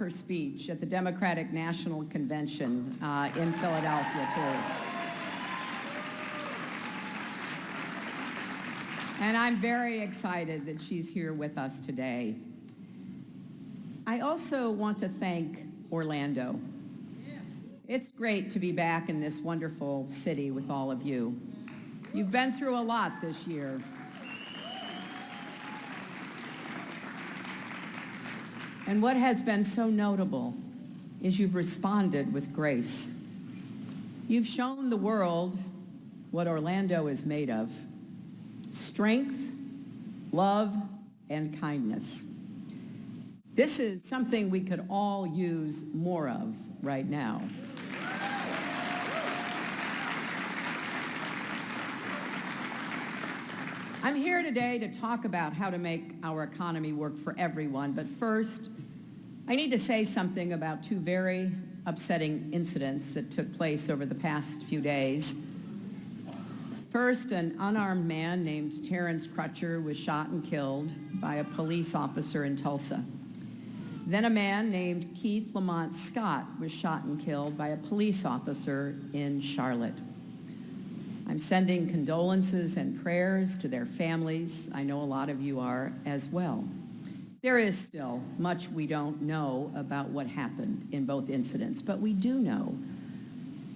her speech at the Democratic National Convention in Philadelphia, too. And I'm very excited that she's here with us today. I also want to thank Orlando. It's great to be back in this wonderful city with all of you. You've been through a lot this year. And what has been so notable is you've responded with grace. You've shown the world what Orlando is made of: strength, love, and kindness. This is something we could all use more of right now. I'm here today to talk about how to make our economy work for everyone, but first, I need to say something about two very upsetting incidents that took place over the past few days. First, an unarmed man named Terrence Crutcher was shot and killed by a police officer in Tulsa. Then a man named Keith Lamont Scott was shot and killed by a police officer in Charlotte. I'm sending condolences and prayers to their families. I know a lot of you are as well. There is still much we don't know about what happened in both incidents, but we do know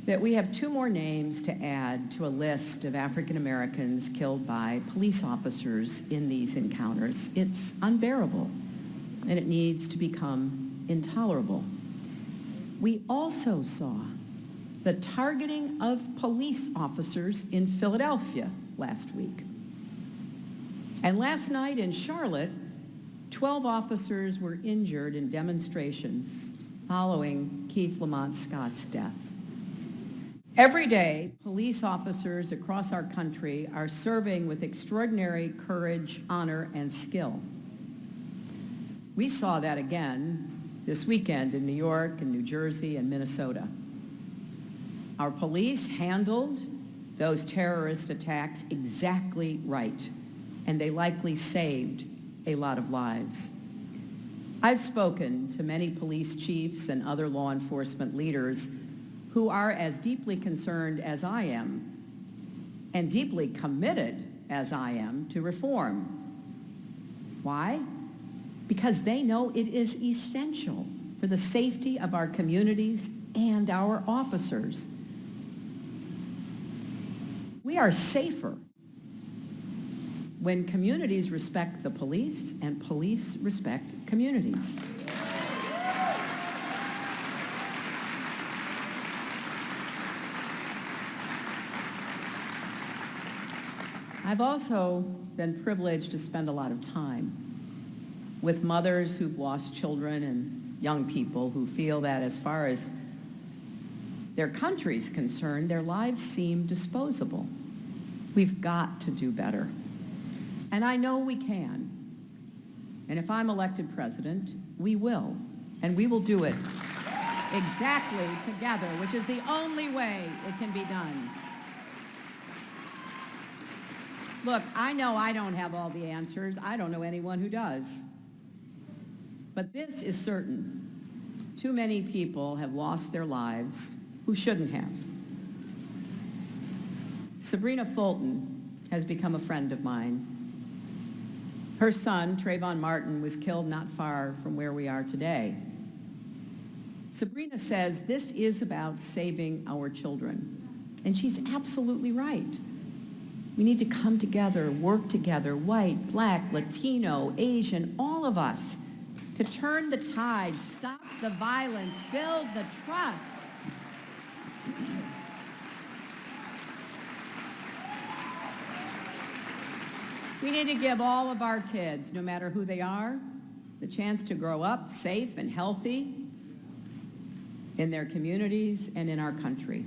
that we have two more names to add to a list of African Americans killed by police officers in these encounters. It's unbearable, and it needs to become intolerable. We also saw the targeting of police officers in Philadelphia last week. And last night in Charlotte, 12 officers were injured in demonstrations following Keith Lamont Scott's death. Every day, police officers across our country are serving with extraordinary courage, honor, and skill. We saw that again this weekend in New York and New Jersey and Minnesota. Our police handled those terrorist attacks exactly right, and they likely saved a lot of lives. I've spoken to many police chiefs and other law enforcement leaders who are as deeply concerned as I am and deeply committed as I am to reform. Why? Because they know it is essential for the safety of our communities and our officers. We are safer when communities respect the police and police respect communities. I've also been privileged to spend a lot of time with mothers who've lost children and young people who feel that as far as their country's concerned, their lives seem disposable. We've got to do better. And I know we can. And if I'm elected president, we will. And we will do it exactly together, which is the only way it can be done. Look, I know I don't have all the answers. I don't know anyone who does. But this is certain. Too many people have lost their lives who shouldn't have. Sabrina Fulton has become a friend of mine. Her son, Trayvon Martin, was killed not far from where we are today. Sabrina says this is about saving our children. And she's absolutely right. We need to come together, work together, white, black, Latino, Asian, all of us, to turn the tide, stop the violence, build the trust. We need to give all of our kids, no matter who they are, the chance to grow up safe and healthy in their communities and in our country.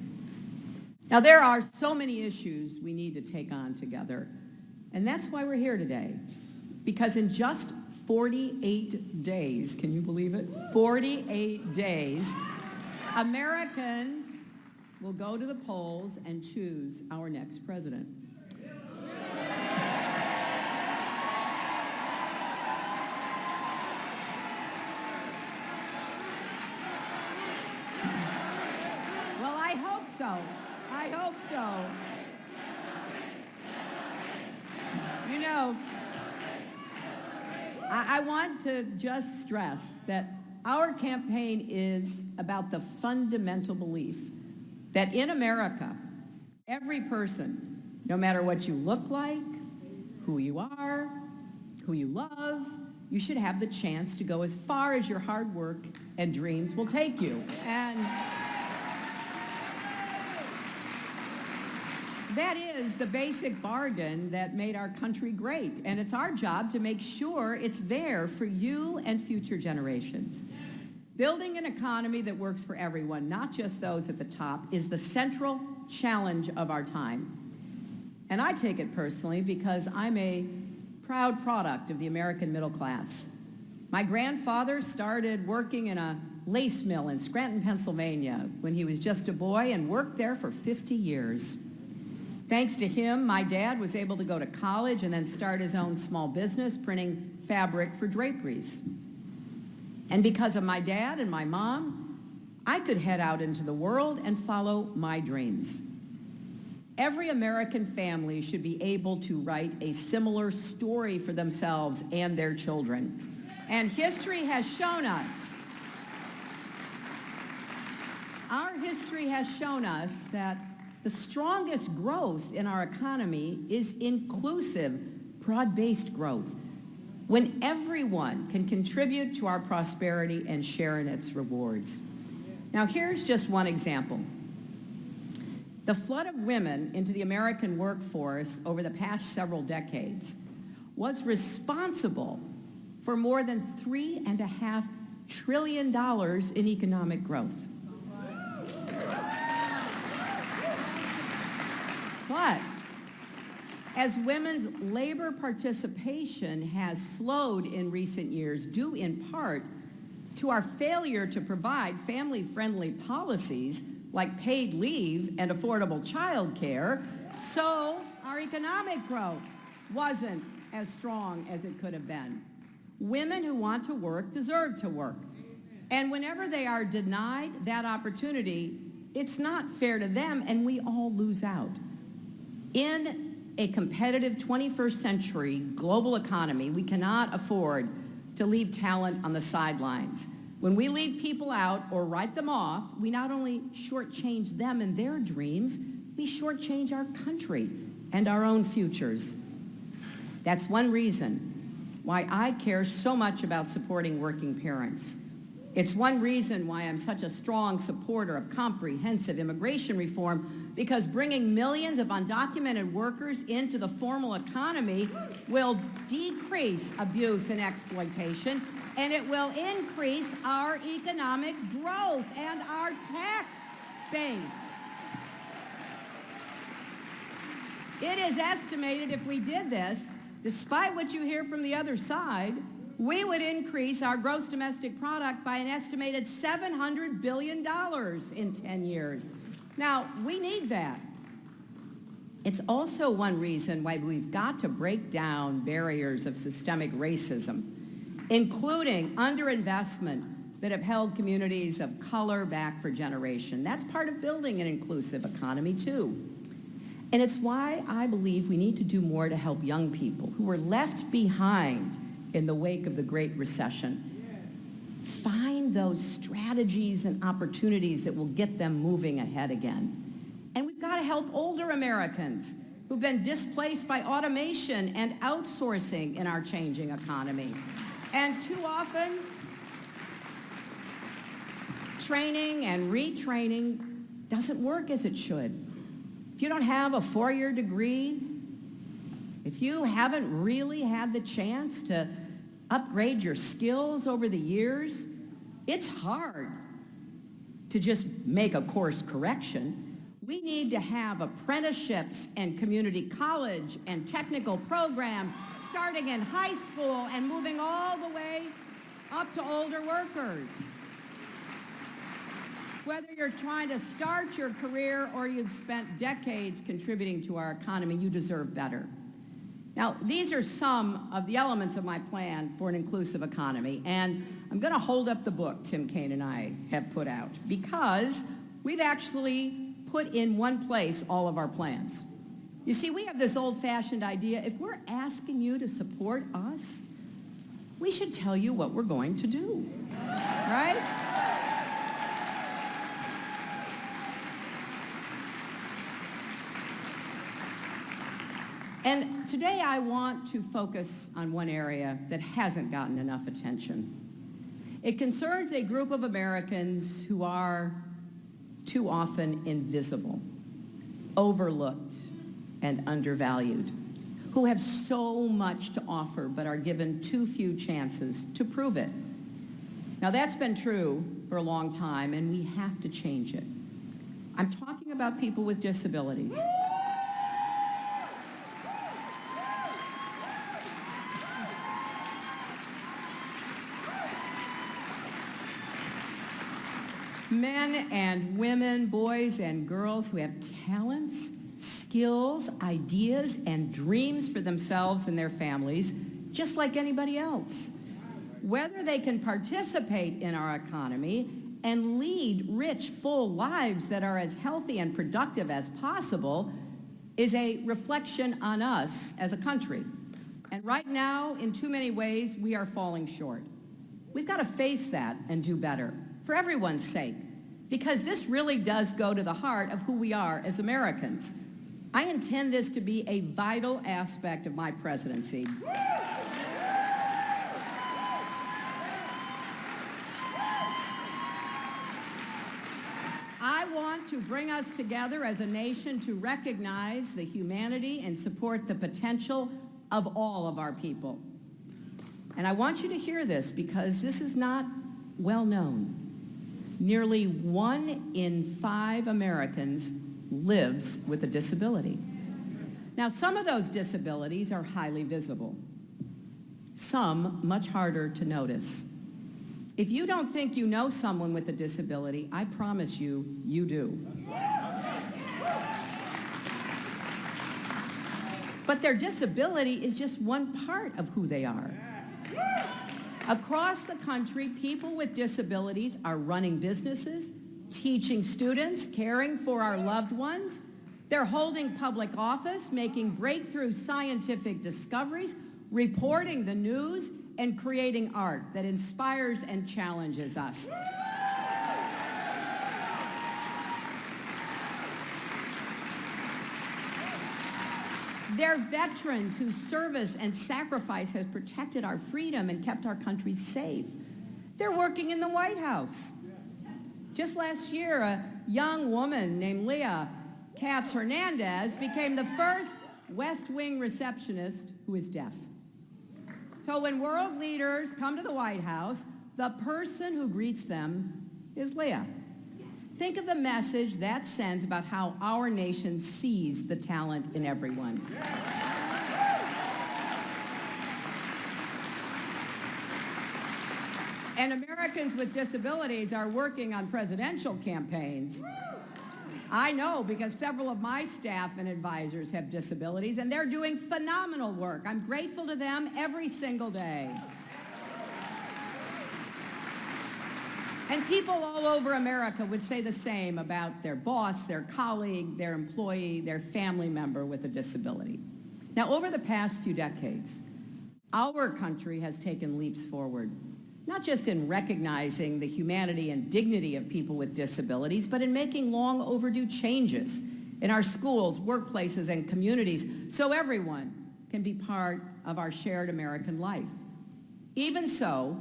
Now, there are so many issues we need to take on together, and that's why we're here today. Because in just 48 days, can you believe it? 48 days, Americans will go to the polls and choose our next president. so. I hope so. You know, I want to just stress that our campaign is about the fundamental belief that in America, every person, no matter what you look like, who you are, who you love, you should have the chance to go as far as your hard work and dreams will take you. And that is the basic bargain that made our country great. And it's our job to make sure it's there for you and future generations. Building an economy that works for everyone, not just those at the top, is the central challenge of our time. And I take it personally because I'm a proud product of the American middle class. My grandfather started working in a lace mill in Scranton, Pennsylvania when he was just a boy and worked there for 50 years. Thanks to him, my dad was able to go to college and then start his own small business printing fabric for draperies. And because of my dad and my mom, I could head out into the world and follow my dreams. Every American family should be able to write a similar story for themselves and their children. And history has shown us, our history has shown us that the strongest growth in our economy is inclusive, broad-based growth, when everyone can contribute to our prosperity and share in its rewards. Now, here's just one example. The flood of women into the American workforce over the past several decades was responsible for more than $3.5 trillion in economic growth. But as women's labor participation has slowed in recent years, due in part to our failure to provide family-friendly policies like paid leave and affordable child care, so our economic growth wasn't as strong as it could have been. Women who want to work deserve to work. And whenever they are denied that opportunity, it's not fair to them, and we all lose out. In a competitive 21st century global economy, we cannot afford to leave talent on the sidelines. When we leave people out or write them off, we not only shortchange them and their dreams, we shortchange our country and our own futures. That's one reason why I care so much about supporting working parents. It's one reason why I'm such a strong supporter of comprehensive immigration reform, because bringing millions of undocumented workers into the formal economy will decrease abuse and exploitation, and it will increase our economic growth and our tax base. It is estimated if we did this, despite what you hear from the other side, we would increase our gross domestic product by an estimated $700 billion in 10 years. Now, we need that. It's also one reason why we've got to break down barriers of systemic racism, including underinvestment that have held communities of color back for generations. That's part of building an inclusive economy, too. And it's why I believe we need to do more to help young people who were left behind in the wake of the Great Recession. Find those strategies and opportunities that will get them moving ahead again. And we've got to help older Americans who've been displaced by automation and outsourcing in our changing economy. And too often, training and retraining doesn't work as it should. If you don't have a four-year degree, if you haven't really had the chance to upgrade your skills over the years, it's hard to just make a course correction. We need to have apprenticeships and community college and technical programs starting in high school and moving all the way up to older workers. Whether you're trying to start your career or you've spent decades contributing to our economy, you deserve better. Now, these are some of the elements of my plan for an inclusive economy, and I'm going to hold up the book Tim Kaine and I have put out, because we've actually put in one place all of our plans. You see, we have this old-fashioned idea, if we're asking you to support us, we should tell you what we're going to do, right? And today I want to focus on one area that hasn't gotten enough attention. It concerns a group of Americans who are too often invisible, overlooked, and undervalued, who have so much to offer but are given too few chances to prove it. Now that's been true for a long time, and we have to change it. I'm talking about people with disabilities. Men and women, boys and girls who have talents, skills, ideas, and dreams for themselves and their families, just like anybody else. Whether they can participate in our economy and lead rich, full lives that are as healthy and productive as possible is a reflection on us as a country. And right now, in too many ways, we are falling short. We've got to face that and do better, for everyone's sake, because this really does go to the heart of who we are as Americans. I intend this to be a vital aspect of my presidency. I want to bring us together as a nation to recognize the humanity and support the potential of all of our people. And I want you to hear this because this is not well known. Nearly 1 in 5 Americans lives with a disability. Now, some of those disabilities are highly visible, some much harder to notice. If you don't think you know someone with a disability, I promise you, you do. But their disability is just one part of who they are. Across the country, people with disabilities are running businesses, teaching students, caring for our loved ones. They're holding public office, making breakthrough scientific discoveries, reporting the news, and creating art that inspires and challenges us. They're veterans whose service and sacrifice has protected our freedom and kept our country safe. They're working in the White House. Just last year, a young woman named Leah Katz Hernandez became the first West Wing receptionist who is deaf. So when world leaders come to the White House, the person who greets them is Leah. Think of the message that sends about how our nation sees the talent in everyone. And Americans with disabilities are working on presidential campaigns. I know because several of my staff and advisors have disabilities, and they're doing phenomenal work. I'm grateful to them every single day. And people all over America would say the same about their boss, their colleague, their employee, their family member with a disability. Now, over the past few decades, our country has taken leaps forward, not just in recognizing the humanity and dignity of people with disabilities, but in making long overdue changes in our schools, workplaces, and communities so everyone can be part of our shared American life. Even so,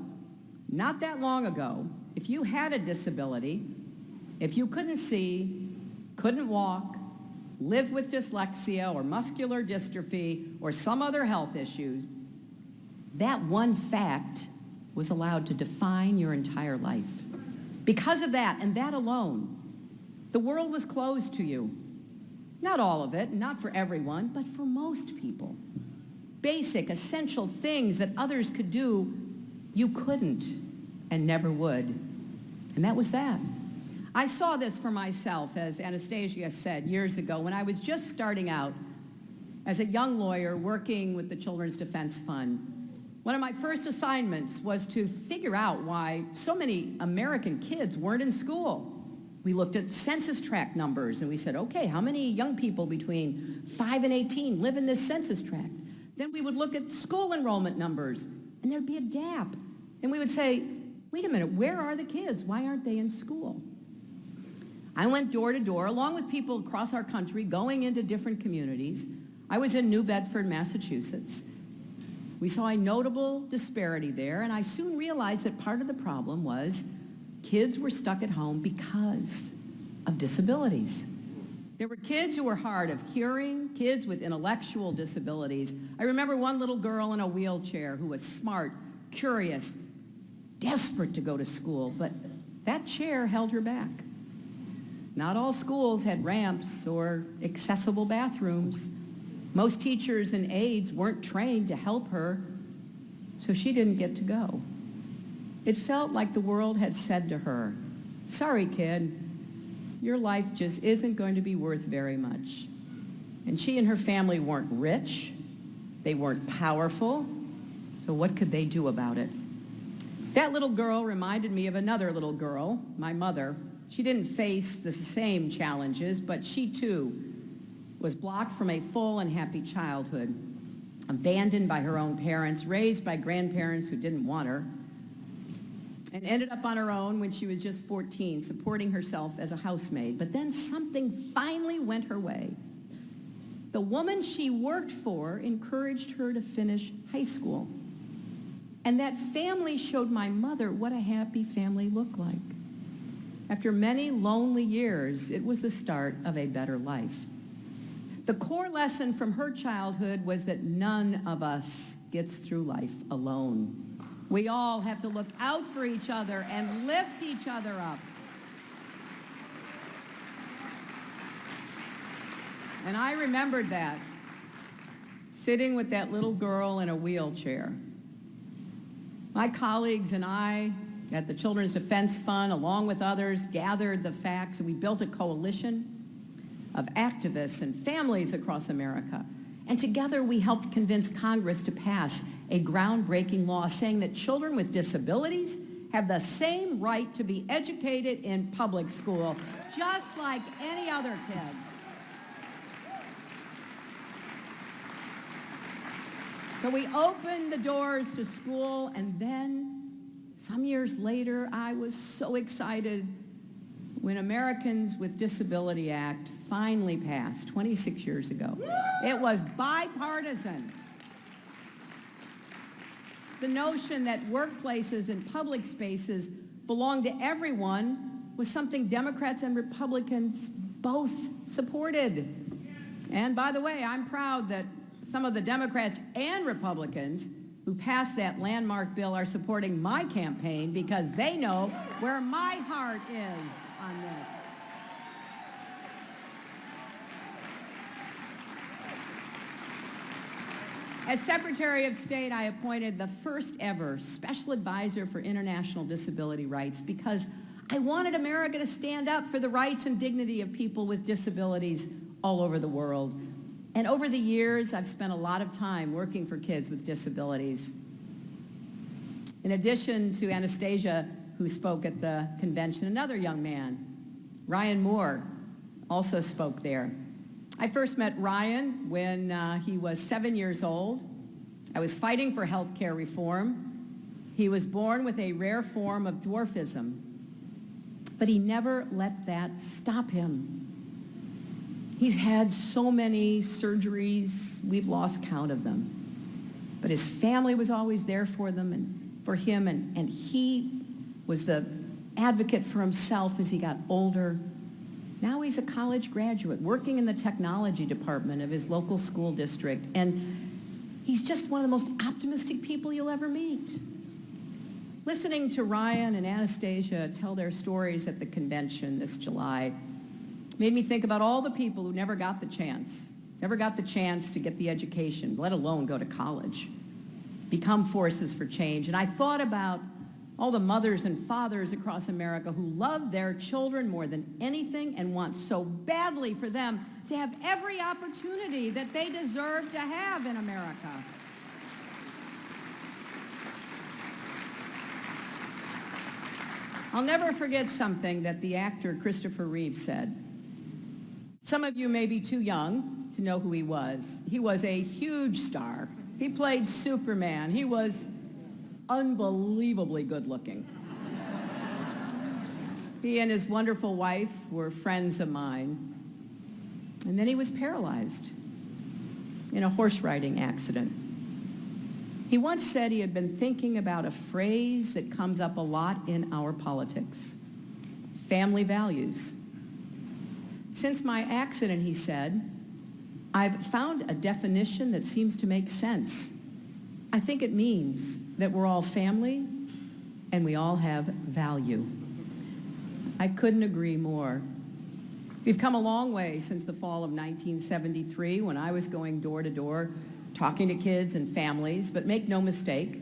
not that long ago, if you had a disability, if you couldn't see, couldn't walk, lived with dyslexia or muscular dystrophy or some other health issue, that one fact was allowed to define your entire life. Because of that, and that alone, the world was closed to you. Not all of it, not for everyone, but for most people. Basic, essential things that others could do, you couldn't and never would. And that was that. I saw this for myself, as Anastasia said years ago, when I was just starting out as a young lawyer working with the Children's Defense Fund. One of my first assignments was to figure out why so many American kids weren't in school. We looked at census tract numbers and we said, okay, how many young people between 5 and 18 live in this census tract? Then we would look at school enrollment numbers and there'd be a gap. And we would say, wait a minute, where are the kids? Why aren't they in school? I went door to door, along with people across our country, going into different communities. I was in New Bedford, Massachusetts. We saw a notable disparity there, and I soon realized that part of the problem was kids were stuck at home because of disabilities. There were kids who were hard of hearing, kids with intellectual disabilities. I remember one little girl in a wheelchair who was smart, curious, desperate to go to school, but that chair held her back. Not all schools had ramps or accessible bathrooms. Most teachers and aides weren't trained to help her, so she didn't get to go. It felt like the world had said to her, sorry, kid, your life just isn't going to be worth very much. And she and her family weren't rich, they weren't powerful, so what could they do about it? That little girl reminded me of another little girl, my mother. She didn't face the same challenges, but she too was blocked from a full and happy childhood, abandoned by her own parents, raised by grandparents who didn't want her, and ended up on her own when she was just 14, supporting herself as a housemaid. But then something finally went her way. The woman she worked for encouraged her to finish high school. And that family showed my mother what a happy family looked like. After many lonely years, it was the start of a better life. The core lesson from her childhood was that none of us gets through life alone. We all have to look out for each other and lift each other up. And I remembered that, sitting with that little girl in a wheelchair. My colleagues and I at the Children's Defense Fund, along with others, gathered the facts, and we built a coalition of activists and families across America. And together we helped convince Congress to pass a groundbreaking law saying that children with disabilities have the same right to be educated in public school, just like any other kids. So we opened the doors to school, and then some years later, I was so excited when Americans with Disability Act finally passed 26 years ago. It was bipartisan. The notion that workplaces and public spaces belong to everyone was something Democrats and Republicans both supported. And by the way, I'm proud that some of the Democrats and Republicans who passed that landmark bill are supporting my campaign because they know where my heart is on this. As Secretary of State, I appointed the first ever Special Advisor for International Disability Rights because I wanted America to stand up for the rights and dignity of people with disabilities all over the world. And over the years, I've spent a lot of time working for kids with disabilities. In addition to Anastasia, who spoke at the convention, another young man, Ryan Moore, also spoke there. I first met Ryan when he was 7 years old. I was fighting for health care reform. He was born with a rare form of dwarfism, but he never let that stop him. He's had so many surgeries, we've lost count of them. But his family was always there for them and for him, and he was the advocate for himself as he got older. Now he's a college graduate working in the technology department of his local school district, and he's just one of the most optimistic people you'll ever meet. Listening to Ryan and Anastasia tell their stories at the convention this July made me think about all the people who never got the chance to get the education, let alone go to college, become forces for change. And I thought about all the mothers and fathers across America who love their children more than anything and want so badly for them to have every opportunity that they deserve to have in America. I'll never forget something that the actor Christopher Reeve said. Some of you may be too young to know who he was. He was a huge star. He played Superman. He was unbelievably good looking. He and his wonderful wife were friends of mine. And then he was paralyzed in a horse riding accident. He once said he had been thinking about a phrase that comes up a lot in our politics: family values. Since my accident, he said, I've found a definition that seems to make sense. I think it means that we're all family and we all have value. I couldn't agree more. We've come a long way since the fall of 1973, when I was going door to door talking to kids and families, but make no mistake,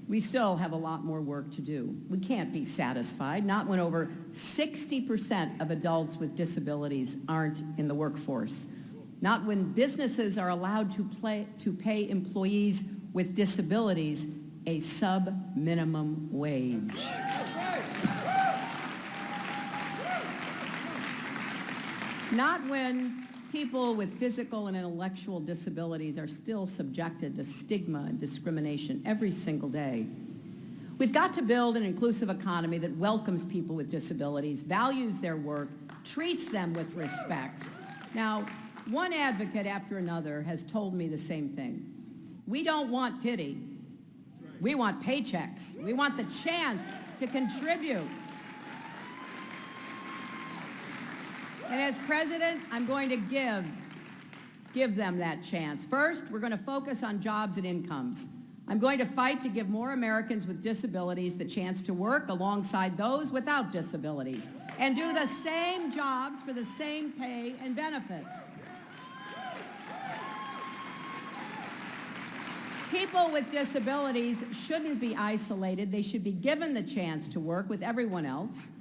we still have a lot more work to do. We can't be satisfied, not when over 60% of adults with disabilities aren't in the workforce, not when businesses are allowed to pay employees with disabilities a sub-minimum wage. Not when people with physical and intellectual disabilities are still subjected to stigma and discrimination every single day. We've got to build an inclusive economy that welcomes people with disabilities, values their work, treats them with respect. Now, one advocate after another has told me the same thing. We don't want pity. We want paychecks. We want the chance to contribute. And as president, I'm going to give them that chance. First, we're going to focus on jobs and incomes. I'm going to fight to give more Americans with disabilities the chance to work alongside those without disabilities and do the same jobs for the same pay and benefits. People with disabilities shouldn't be isolated. They should be given the chance to work with everyone else.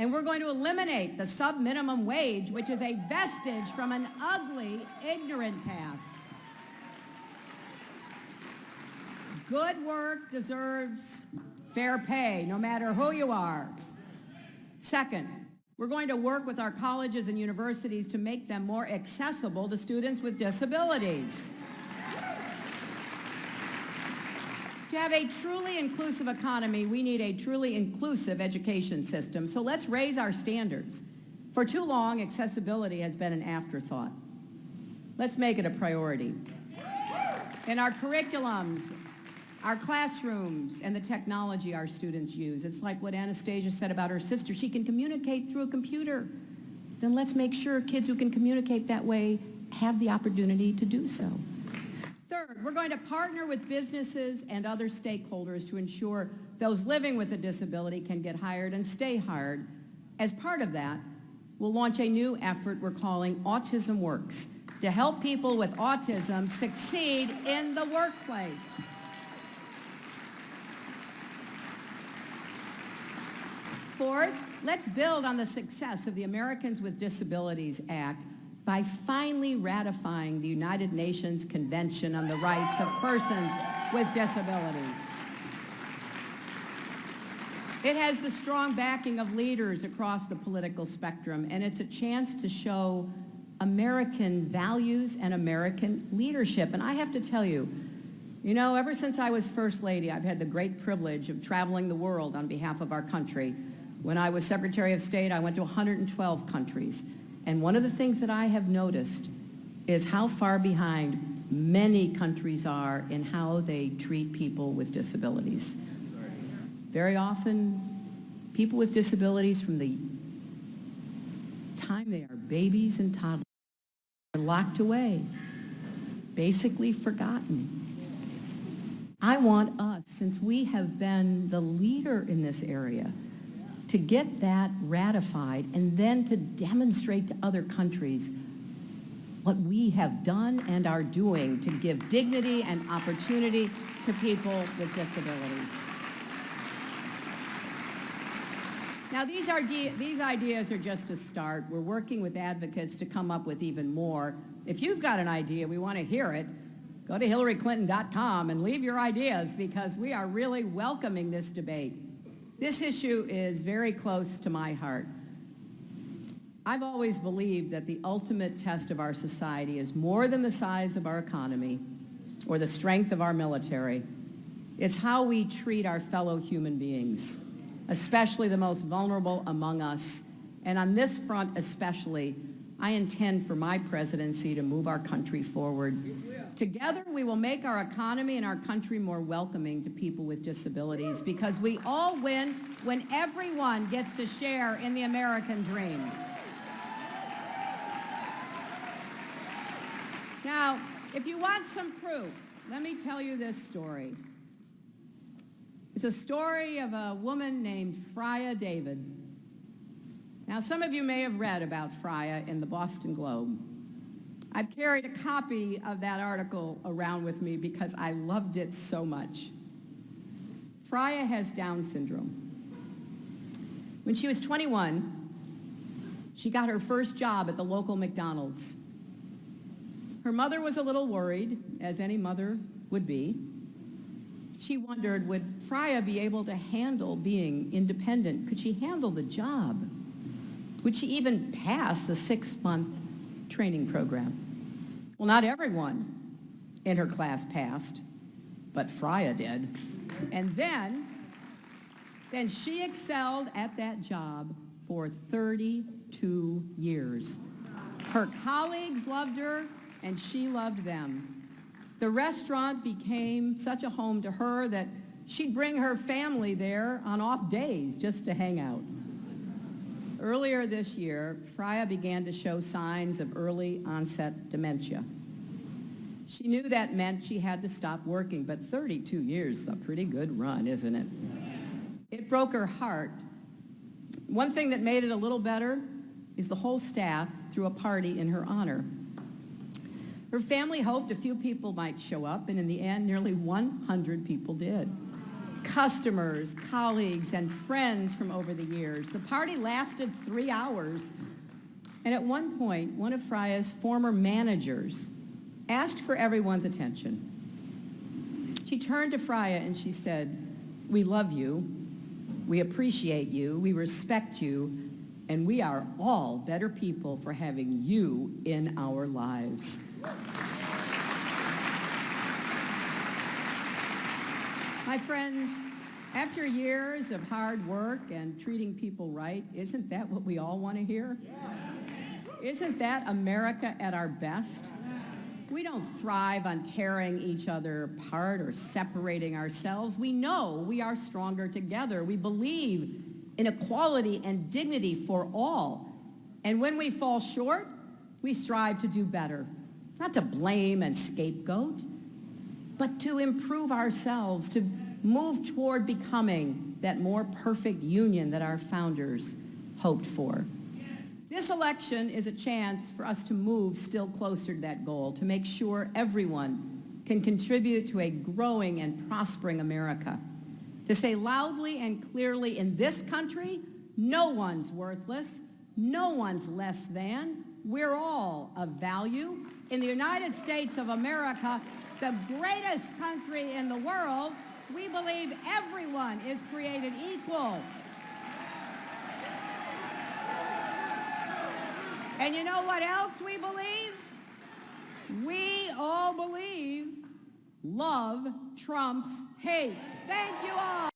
And we're going to eliminate the sub-minimum wage, which is a vestige from an ugly, ignorant past. Good work deserves fair pay, no matter who you are. Second, we're going to work with our colleges and universities to make them more accessible to students with disabilities. To have a truly inclusive economy, we need a truly inclusive education system. So let's raise our standards. For too long, accessibility has been an afterthought. Let's make it a priority. In our curriculums, our classrooms, and the technology our students use, it's like what Anastasia said about her sister. She can communicate through a computer. Then let's make sure kids who can communicate that way have the opportunity to do so. Third, we're going to partner with businesses and other stakeholders to ensure those living with a disability can get hired and stay hired. As part of that, we'll launch a new effort we're calling Autism Works to help people with autism succeed in the workplace. Fourth, let's build on the success of the Americans with Disabilities Act by finally ratifying the United Nations Convention on the Rights of Persons with Disabilities. It has the strong backing of leaders across the political spectrum, and it's a chance to show American values and American leadership. And I have to tell you, ever since I was First Lady, I've had the great privilege of traveling the world on behalf of our country. When I was Secretary of State, I went to 112 countries. And one of the things that I have noticed is how far behind many countries are in how they treat people with disabilities. Very often, people with disabilities from the time they are babies and toddlers are locked away, basically forgotten. I want us, since we have been the leader in this area, to get that ratified and then to demonstrate to other countries what we have done and are doing to give dignity and opportunity to people with disabilities. Now, these ideas are just a start. We're working with advocates to come up with even more. If you've got an idea, we want to hear it. Go to HillaryClinton.com and leave your ideas, because we are really welcoming this debate. This issue is very close to my heart. I've always believed that the ultimate test of our society is more than the size of our economy or the strength of our military. It's how we treat our fellow human beings, especially the most vulnerable among us. And on this front especially, I intend for my presidency to move our country forward. Together, we will make our economy and our country more welcoming to people with disabilities, because we all win when everyone gets to share in the American dream. Now, if you want some proof, let me tell you this story. It's a story of a woman named Freya David. Now, some of you may have read about Freya in the Boston Globe. I've carried a copy of that article around with me because I loved it so much. Freya has Down syndrome. When she was 21, she got her first job at the local McDonald's. Her mother was a little worried, as any mother would be. She wondered, would Freya be able to handle being independent? Could she handle the job? Would she even pass the 6-month training program? Well, not everyone in her class passed, but Freya did. And then she excelled at that job for 32 years. Her colleagues loved her, and she loved them. The restaurant became such a home to her that she'd bring her family there on off days just to hang out. Earlier this year, Freya began to show signs of early onset dementia. She knew that meant she had to stop working, but 32 years is a pretty good run, isn't it? It broke her heart. One thing that made it a little better is the whole staff threw a party in her honor. Her family hoped a few people might show up, and in the end, nearly 100 people did. Customers, colleagues, and friends from over the years. The party lasted 3 hours, and at one point, one of Freya's former managers asked for everyone's attention. She turned to Freya and she said, "We love you, we appreciate you, we respect you, and we are all better people for having you in our lives." My friends, after years of hard work and treating people right, isn't that what we all want to hear? Isn't that America at our best? We don't thrive on tearing each other apart or separating ourselves. We know we are stronger together. We believe in equality and dignity for all. And when we fall short, we strive to do better. Not to blame and scapegoat, but to improve ourselves, to move toward becoming that more perfect union that our founders hoped for. This election is a chance for us to move still closer to that goal, to make sure everyone can contribute to a growing and prospering America. To say loudly and clearly, in this country, no one's worthless, no one's less than, we're all of value. In the United States of America, the greatest country in the world, we believe everyone is created equal. And you know what else we believe? We all believe love trumps hate. Thank you all.